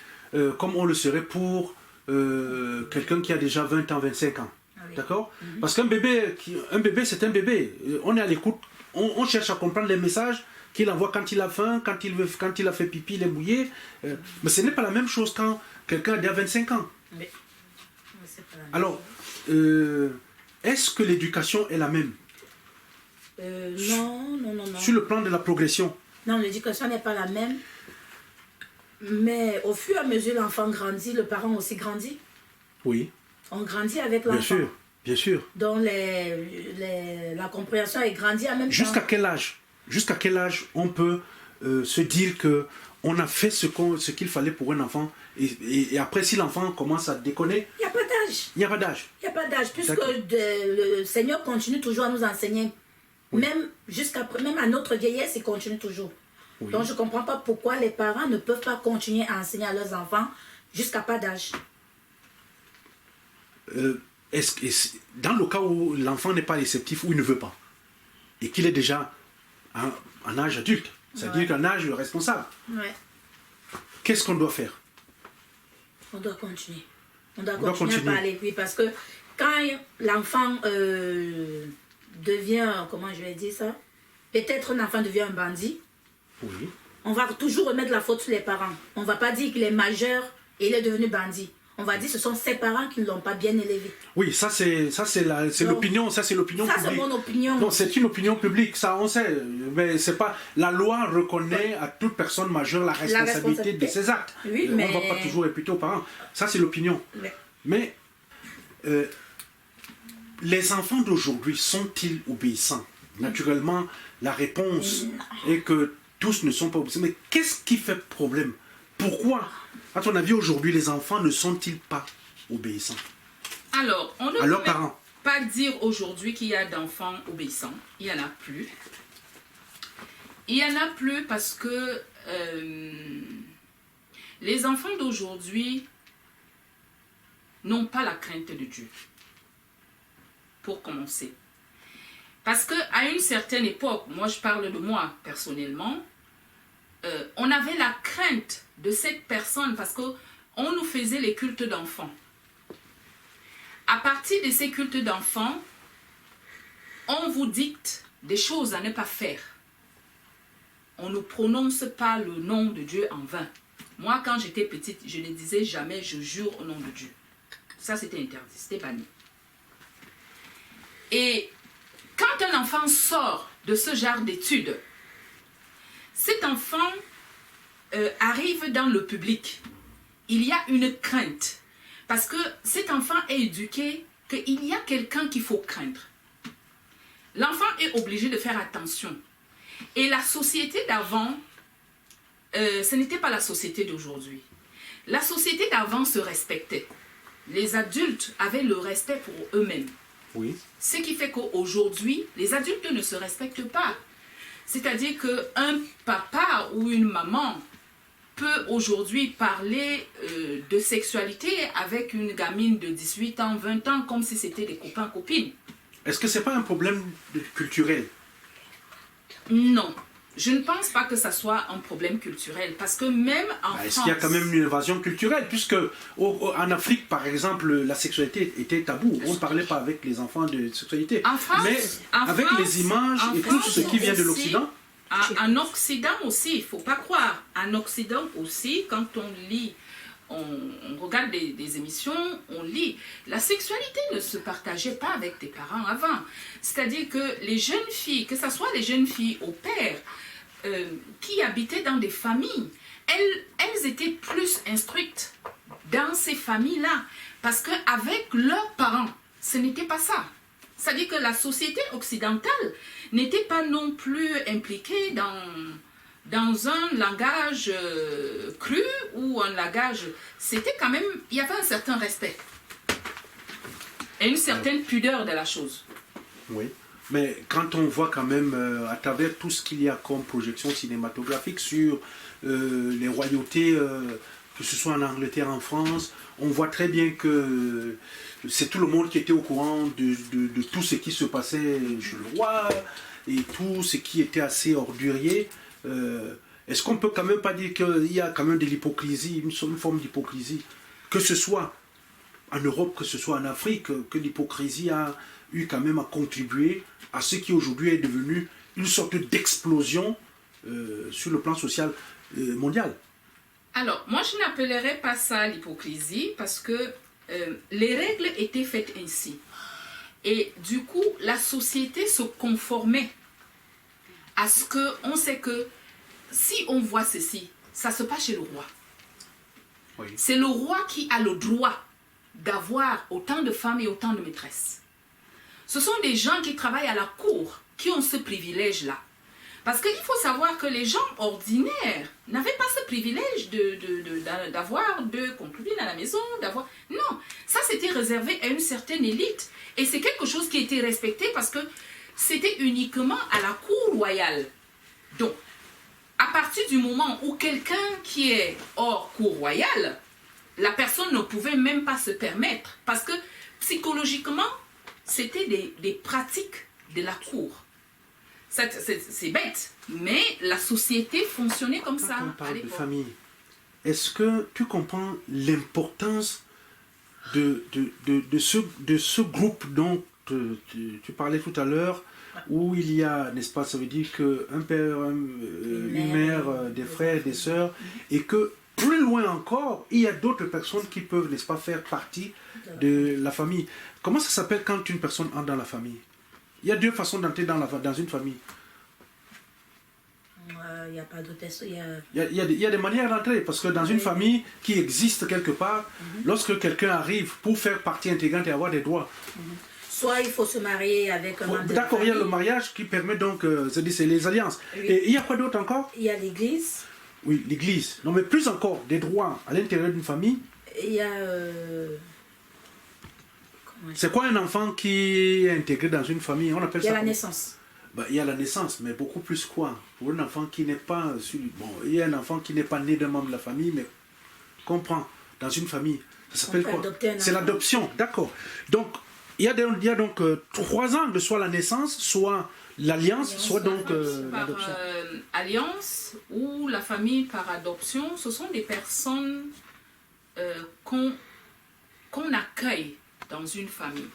comme on le serait pour quelqu'un qui a déjà 20 ans, 25 ans. Ah oui. D'accord? Parce qu'un bébé, c'est un bébé. On est à l'écoute, on cherche à comprendre les messages qu'il envoie quand il a faim, quand il a fait pipi, il est mouillé. Mais ce n'est pas la même chose quand quelqu'un a déjà 25 ans. Mais c'est pas la même Alors, est-ce que l'éducation est la même non. sur le plan de la progression? Non, l'éducation n'est pas la même. Mais au fur et à mesure l'enfant grandit, le parent aussi grandit. Oui, On grandit avec l'enfant. bien sûr, bien sûr. Donc la compréhension est grandie en même temps. Jusqu'à quel âge on peut se dire que on a fait ce qu'il fallait pour un enfant et après si l'enfant commence à déconner, Il n'y a pas d'âge. il n'y a pas d'âge. Il n'y a pas d'âge, puisque D'accord. le Seigneur continue toujours à nous enseigner. Oui. Même à notre vieillesse, il continue toujours. Oui. Donc je ne comprends pas pourquoi les parents ne peuvent pas continuer à enseigner à leurs enfants jusqu'à pas d'âge. Dans le cas où l'enfant n'est pas réceptif ou il ne veut pas et qu'il est déjà en âge adulte, c'est-à-dire qu'un âge responsable, Ouais. qu'est-ce qu'on doit faire? On doit continuer. On doit doit continuer continuer. à parler, oui, parce que quand l'enfant devient, comment je vais dire ça, peut-être un enfant devient un bandit, Oui. on va toujours remettre la faute sur les parents. On ne va pas dire qu'il est majeur et il est devenu bandit. On va dire que ce sont ses parents qui ne l'ont pas bien élevé. Oui, ça c'est l'opinion, ça c'est l'opinion Ça, publique. c'est mon opinion. Non, c'est une opinion publique, ça on sait, mais c'est pas la loi reconnaît à toute personne majeure la responsabilité de ses actes. Oui, On mais- ne va pas toujours répéter aux parents. Ça c'est l'opinion. Mais les enfants d'aujourd'hui sont-ils obéissants? Naturellement, la réponse est que tous ne sont pas obéissants. Mais qu'est-ce qui fait problème? Pourquoi, à ton avis, aujourd'hui, les enfants ne sont-ils pas obéissants Alors, on ne à leurs peut parents? pas dire aujourd'hui qu'il y a d'enfants obéissants. Il n'y en a plus. Il n'y en a plus parce que les enfants d'aujourd'hui n'ont pas la crainte de Dieu. Pour commencer. Parce qu'à une certaine époque, moi je parle de moi personnellement, on avait la crainte de cette personne parce qu'on nous faisait les cultes d'enfants. À partir de ces cultes d'enfants, on vous dicte des choses à ne pas faire. On ne prononce pas le nom de Dieu en vain. Moi, quand j'étais petite, je ne disais jamais « je jure au nom de Dieu ». Ça, c'était interdit, c'était banni. Et quand un enfant sort de ce genre d'études, cet enfant arrive dans le public. Il y a une crainte. Parce que cet enfant est éduqué qu'il y a quelqu'un qu'il faut craindre. L'enfant est obligé de faire attention. Et la société d'avant, ce n'était pas la société d'aujourd'hui. La société d'avant se respectait. Les adultes avaient le respect pour eux-mêmes. Oui. Ce qui fait qu'aujourd'hui, les adultes ne se respectent pas. C'est-à-dire qu'un papa ou une maman peut aujourd'hui parler de sexualité avec une gamine de 18 ans, 20 ans, comme si c'était des copains-copines. Est-ce que ce n'est pas un problème culturel? Non. Je ne pense pas que ça soit un problème culturel, parce que même en France... Est-ce qu'il y a quand même une évasion culturelle? Puisque en Afrique, par exemple, la sexualité était tabou. On ne parlait pas avec les enfants de sexualité. En France, mais avec les images et tout ce qui vient de l'Occident... En Occident aussi, il ne faut pas croire. En Occident aussi, quand on lit, on regarde des émissions, on lit. La sexualité ne se partageait pas avec tes parents avant. C'est-à-dire que les jeunes filles, que ce soit les jeunes filles au père, qui habitaient dans des familles, elles étaient plus instruites dans ces familles-là. Parce qu'avec leurs parents, ce n'était pas ça. C'est-à-dire que la société occidentale n'était pas non plus impliquée dans un langage cru ou un langage... C'était quand même... Il y avait un certain respect et une certaine pudeur de la chose. Oui, mais quand on voit quand même à travers tout ce qu'il y a comme projection cinématographique sur les royautés, que ce soit en Angleterre, en France, on voit très bien que c'est tout le monde qui était au courant de tout ce qui se passait chez le roi et tout ce qui était assez ordurier. Est-ce qu'on peut quand même pas dire qu'il y a quand même de l'hypocrisie, une forme d'hypocrisie, que ce soit en Europe, que ce soit en Afrique, que l'hypocrisie a eu quand même à contribuer à ce qui aujourd'hui est devenu une sorte d'explosion sur le plan social mondial? Alors, moi je n'appellerais pas ça l'hypocrisie parce que les règles étaient faites ainsi. Et du coup, la société se conformait à ce qu'on sait que si on voit ceci, ça se passe chez le roi. Oui. C'est le roi qui a le droit d'avoir autant de femmes et autant de maîtresses. Ce sont des gens qui travaillent à la cour qui ont ce privilège-là. Parce qu'il faut savoir que les gens ordinaires n'avaient pas ce privilège d'avoir deux concubines à la maison, d'avoir... Non, ça c'était réservé à une certaine élite. Et c'est quelque chose qui était respecté parce que c'était uniquement à la cour royale. Donc, à partir du moment où quelqu'un qui est hors cour royale, la personne ne pouvait même pas se permettre. Parce que psychologiquement, c'était des pratiques de la cour. C'est bête, mais la société fonctionnait comme ça. Quand on à parle de l'époque. famille, est-ce que tu comprends l'importance de ce groupe dont tu parlais tout à l'heure, où il y a, n'est-ce pas, ça veut dire qu'un père, une mère, des frères, des sœurs, et que plus loin encore, il y a d'autres personnes qui peuvent, n'est-ce pas, faire partie de la famille. Comment ça s'appelle quand une personne entre dans la famille? Il y a deux façons d'entrer dans une famille. Il n'y a pas d'autre... Il y a des manières d'entrer, parce que dans une famille qui existe quelque part, lorsque quelqu'un arrive pour faire partie intégrante et avoir des droits. Soit il faut se marier avec un membre de la D'accord, il y a le famille. mariage qui permet donc, c'est les alliances. Oui. Et il y a quoi d'autre encore? Il y a l'église. Oui, l'église. Non, mais plus encore, des droits à l'intérieur d'une famille. Il y a... C'est quoi un enfant qui est intégré dans une famille? On appelle Il y a ça la comment? naissance. Bah, il y a la naissance, mais beaucoup plus quoi? Pour un enfant qui n'est pas... Bon, il y a un enfant qui n'est pas né d'un membre de la famille, mais comprend, dans une famille. Ça s'appelle peut quoi? adopter un C'est enfant. l'adoption, d'accord. Donc, il y a donc 3 angles, soit la naissance, soit l'alliance, soit donc Par l'adoption. alliance ou la famille par adoption, ce sont des personnes qu'on accueille dans une famille.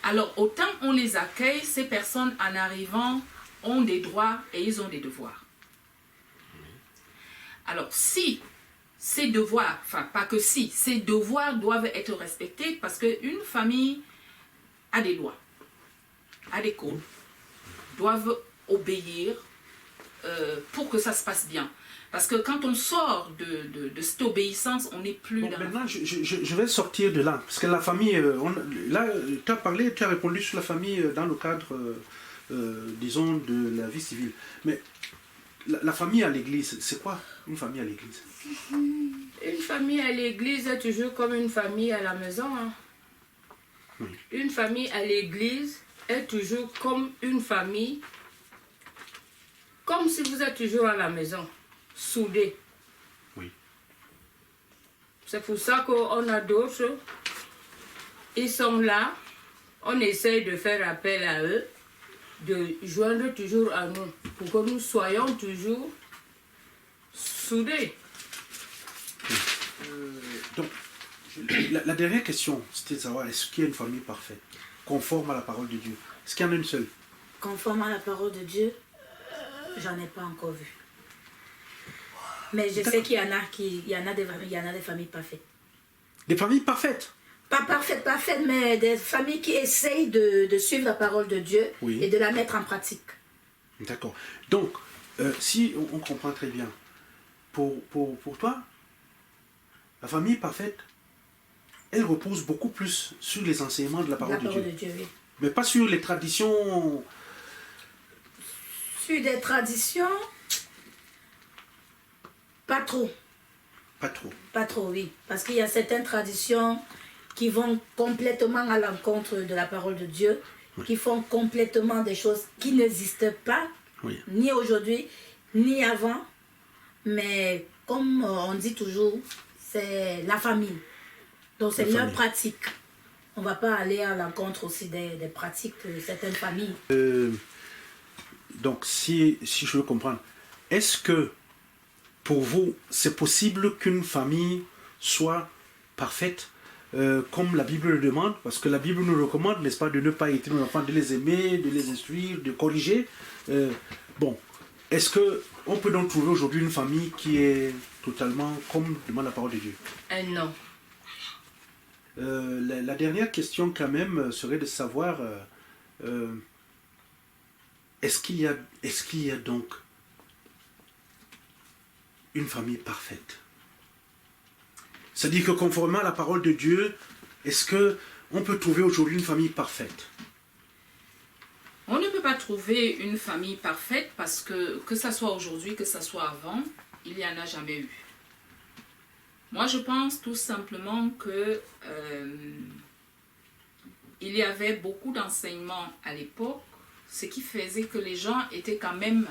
Alors, autant on les accueille, ces personnes en arrivant ont des droits et ils ont des devoirs. Alors, si ces devoirs, enfin pas que si, ces devoirs doivent être respectés parce qu'une famille a des lois. à l'école doivent obéir pour que ça se passe bien. Parce que quand on sort de cette obéissance, on n'est plus Bon, dans... maintenant, je vais sortir de là. Parce que la famille, là, tu as parlé, tu as répondu sur la famille dans le cadre, disons, de la vie civile. Mais la famille à l'église, c'est quoi une famille à l'église? Une famille à l'église est toujours comme une famille à la maison. Hein. Oui. Une famille à l'église est toujours comme une famille, comme si vous êtes toujours à la maison, soudés. Oui. C'est pour ça qu'on a d'autres, ils sont là, on essaye de faire appel à eux, de joindre toujours à nous, pour que nous soyons toujours soudés. Donc, la dernière question, c'était de savoir, est-ce qu'il y a une famille parfaite, conforme à la parole de Dieu? Est-ce qu'il y en a une seule? Conforme à la parole de Dieu, j'en ai pas encore vu. Mais je sais qu'il y en a des familles parfaites. Des familles parfaites? Pas parfaites, mais des familles qui essayent de suivre la parole de Dieu Oui. et de la mettre en pratique. D'accord. Donc, si on comprend très bien, pour toi, la famille parfaite, elle repose beaucoup plus sur les enseignements de la parole, La parole de de Dieu. Dieu, oui. Mais pas sur les traditions. Sur des traditions, pas trop. Pas trop. Pas trop, oui. Parce qu'il y a certaines traditions qui vont complètement à l'encontre de la parole de Dieu, Oui. qui font complètement des choses qui n'existent pas, Oui. ni aujourd'hui, ni avant. Mais comme on dit toujours, c'est la famille. Donc c'est La leur famille. pratique. On ne va pas aller à l'encontre aussi des pratiques de certaines familles. Donc, si je veux comprendre, est-ce que pour vous, c'est possible qu'une famille soit parfaite comme la Bible le demande? Parce que la Bible nous recommande, n'est-ce pas, de ne pas aider nos enfants, de les aimer, de les instruire, de corriger. Bon, est-ce qu'on peut donc trouver aujourd'hui une famille qui est totalement comme demande la parole de Dieu? Non. La dernière question quand même serait de savoir est-ce qu'il y a donc une famille parfaite? C'est-à-dire que conformément à la parole de Dieu, est-ce qu'on peut trouver aujourd'hui une famille parfaite? On ne peut pas trouver une famille parfaite parce que ça soit aujourd'hui, que ça soit avant, il n'y en a jamais eu. Moi, je pense tout simplement que il y avait beaucoup d'enseignements à l'époque, ce qui faisait que les gens étaient quand même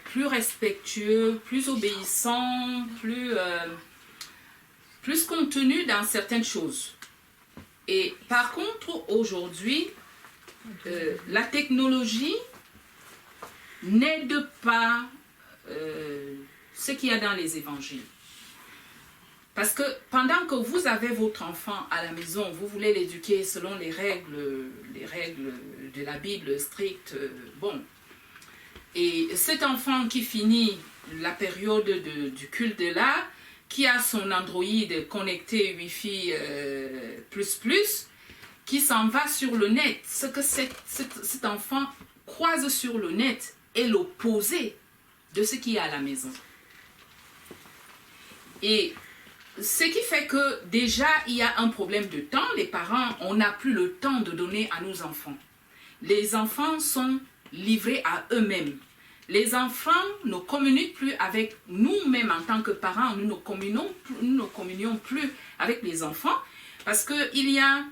plus respectueux, plus obéissants, plus contenus dans certaines choses. Et par contre, aujourd'hui, la technologie n'aide pas ce qu'il y a dans les évangiles. Parce que pendant que vous avez votre enfant à la maison, vous voulez l'éduquer selon les règles de la Bible strictes, bon. Et cet enfant qui finit la période du culte de là, qui a son Android connecté Wi-Fi ++, qui s'en va sur le net, ce que cet enfant croise sur le net est l'opposé de ce qu'il y a à la maison. Et ce qui fait que déjà il y a un problème de temps. Les parents, on n'a plus le temps de donner à nos enfants. Les enfants sont livrés à eux-mêmes. Les enfants ne communiquent plus avec nous-mêmes en tant que parents. Nous ne communions plus avec les enfants parce qu'il y a...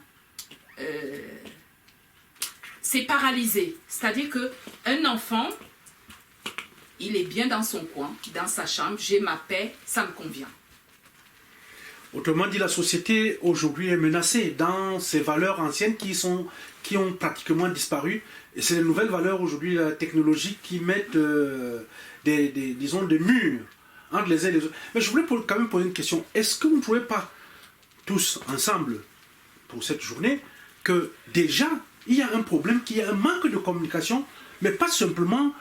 c'est paralysé. C'est-à-dire qu'un enfant, il est bien dans son coin, dans sa chambre. J'ai ma paix, ça me convient. Autrement dit, la société aujourd'hui est menacée dans ces valeurs anciennes qui ont pratiquement disparu. Et c'est les nouvelles valeurs aujourd'hui technologiques qui mettent disons, des murs entre les uns et les autres. Mais je voulais quand même poser une question. Est-ce que vous ne trouvez pas tous ensemble, pour cette journée, que déjà, il y a un problème, qu'il y a un manque de communication, mais pas simplement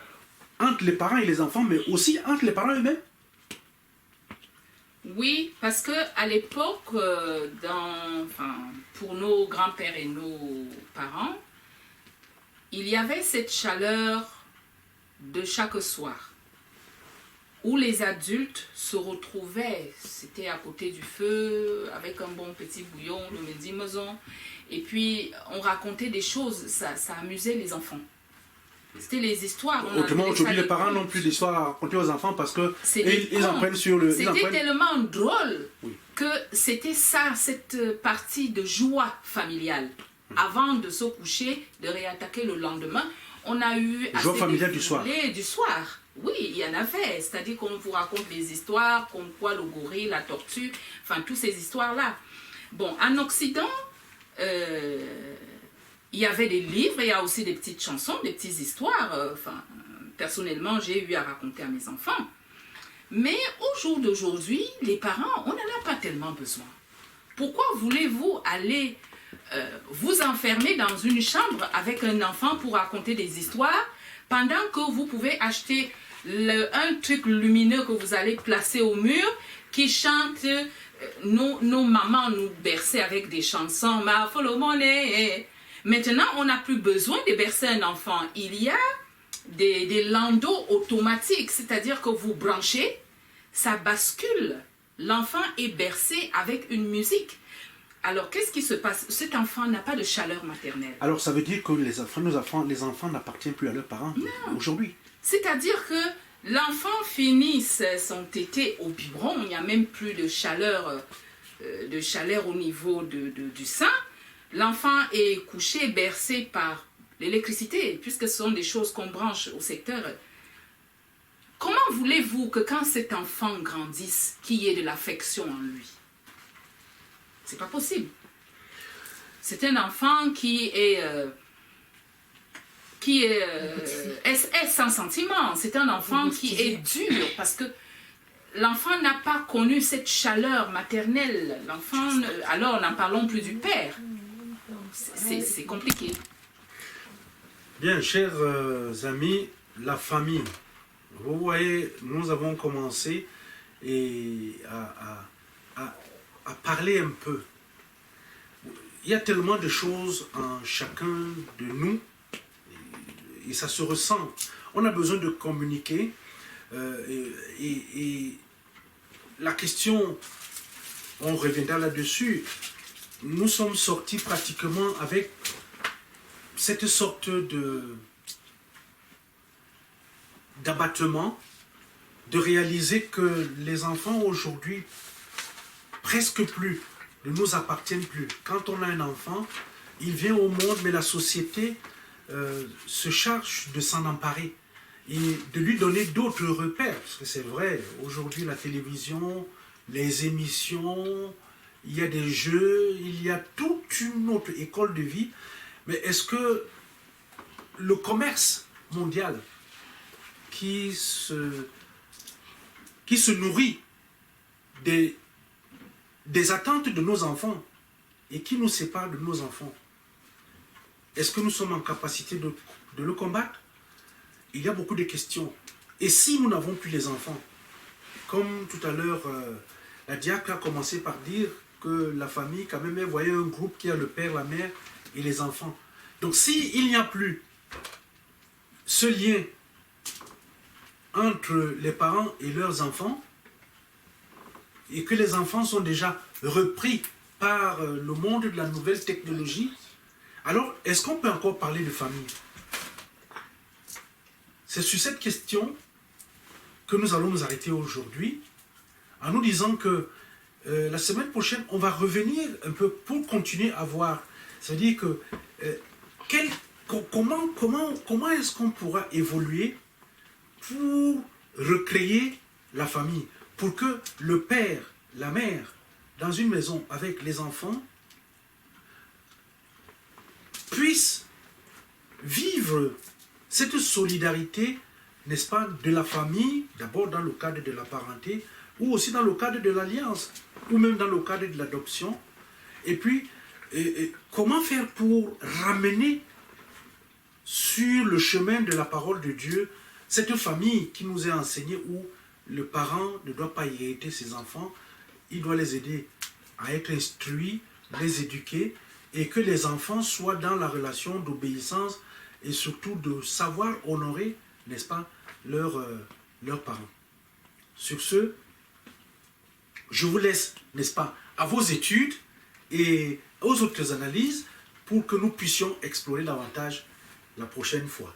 entre les parents et les enfants, mais aussi entre les parents eux-mêmes? Oui, parce qu'à l'époque, pour nos grands-pères et nos parents, il y avait cette chaleur de chaque soir où les adultes se retrouvaient, c'était à côté du feu, avec un bon petit bouillon, le midi maison, et puis on racontait des choses, ça amusait les enfants. C'était les histoires. Autrement, aujourd'hui, les parents n'ont plus d'histoires à raconter aux enfants parce que ils en prennent sur le... C'était tellement drôle oui. que c'était ça, cette partie de joie familiale. Avant de se coucher, de réattaquer le lendemain, on a eu... Joie familiale du soir. Du soir. Oui, il y en avait. C'est-à-dire qu'on vous raconte des histoires, comme quoi le gorille, la tortue, enfin, toutes ces histoires-là. Bon, en Occident, il y avait des livres, il y a aussi des petites chansons, des petites histoires. Enfin, personnellement, j'ai eu à raconter à mes enfants. Mais au jour d'aujourd'hui, les parents, on n'en a pas tellement besoin. Pourquoi voulez-vous aller vous enfermer dans une chambre avec un enfant pour raconter des histoires pendant que vous pouvez acheter un truc lumineux que vous allez placer au mur qui chante nos mamans nous berçaient avec des chansons. Maintenant, on n'a plus besoin de bercer un enfant. Il y a des landaux automatiques, c'est-à-dire que vous branchez, ça bascule. L'enfant est bercé avec une musique. Alors, qu'est-ce qui se passe? Cet enfant n'a pas de chaleur maternelle. Alors, ça veut dire que les enfants n'appartiennent plus à leurs parents aujourd'hui. C'est-à-dire que l'enfant finit son tété au biberon, il n'y a même plus de chaleur au niveau du sein. L'enfant est couché, bercé par l'électricité, puisque ce sont des choses qu'on branche au secteur. Comment voulez-vous que quand cet enfant grandisse, qu'il y ait de l'affection en lui? C'est pas possible. C'est un enfant qui est sans sentiment. C'est un enfant qui est dur parce que l'enfant n'a pas connu cette chaleur maternelle. L'enfant, alors n'en parlons plus du père. C'est compliqué. Bien, chers amis, la famille. Vous voyez, nous avons commencé à parler un peu. Il y a tellement de choses en chacun de nous et ça se ressent. On a besoin de communiquer et la question, on reviendra là-dessus, nous sommes sortis pratiquement avec cette sorte d'abattement, de réaliser que les enfants aujourd'hui presque plus, ne nous appartiennent plus. Quand on a un enfant, il vient au monde, mais la société se charge de s'en emparer et de lui donner d'autres repères. Parce que c'est vrai, aujourd'hui la télévision, les émissions, il y a des jeux, il y a toute une autre école de vie. Mais est-ce que le commerce mondial qui se nourrit des attentes de nos enfants et qui nous sépare de nos enfants, est-ce que nous sommes en capacité de le combattre? Il y a beaucoup de questions. Et si nous n'avons plus les enfants, comme tout à l'heure, la diacre a commencé par dire que la famille, quand même, elle voyait un groupe qui a le père, la mère et les enfants. Donc s'il n'y a plus ce lien entre les parents et leurs enfants, et que les enfants sont déjà repris par le monde de la nouvelle technologie, alors est-ce qu'on peut encore parler de famille? C'est sur cette question que nous allons nous arrêter aujourd'hui, en nous disant que la semaine prochaine, on va revenir un peu pour continuer à voir. C'est-à-dire que comment est-ce qu'on pourra évoluer pour recréer la famille, pour que le père, la mère, dans une maison avec les enfants, puissent vivre cette solidarité, n'est-ce pas, de la famille, d'abord dans le cadre de la parenté, ou aussi dans le cadre de l'alliance, ou même dans le cadre de l'adoption. Et puis, comment faire pour ramener sur le chemin de la parole de Dieu cette famille qui nous est enseignée où le parent ne doit pas hériter ses enfants, il doit les aider à être instruits, les éduquer, et que les enfants soient dans la relation d'obéissance et surtout de savoir honorer, n'est-ce pas, leurs parents. Sur ce, je vous laisse, n'est-ce pas, à vos études et aux autres analyses pour que nous puissions explorer davantage la prochaine fois.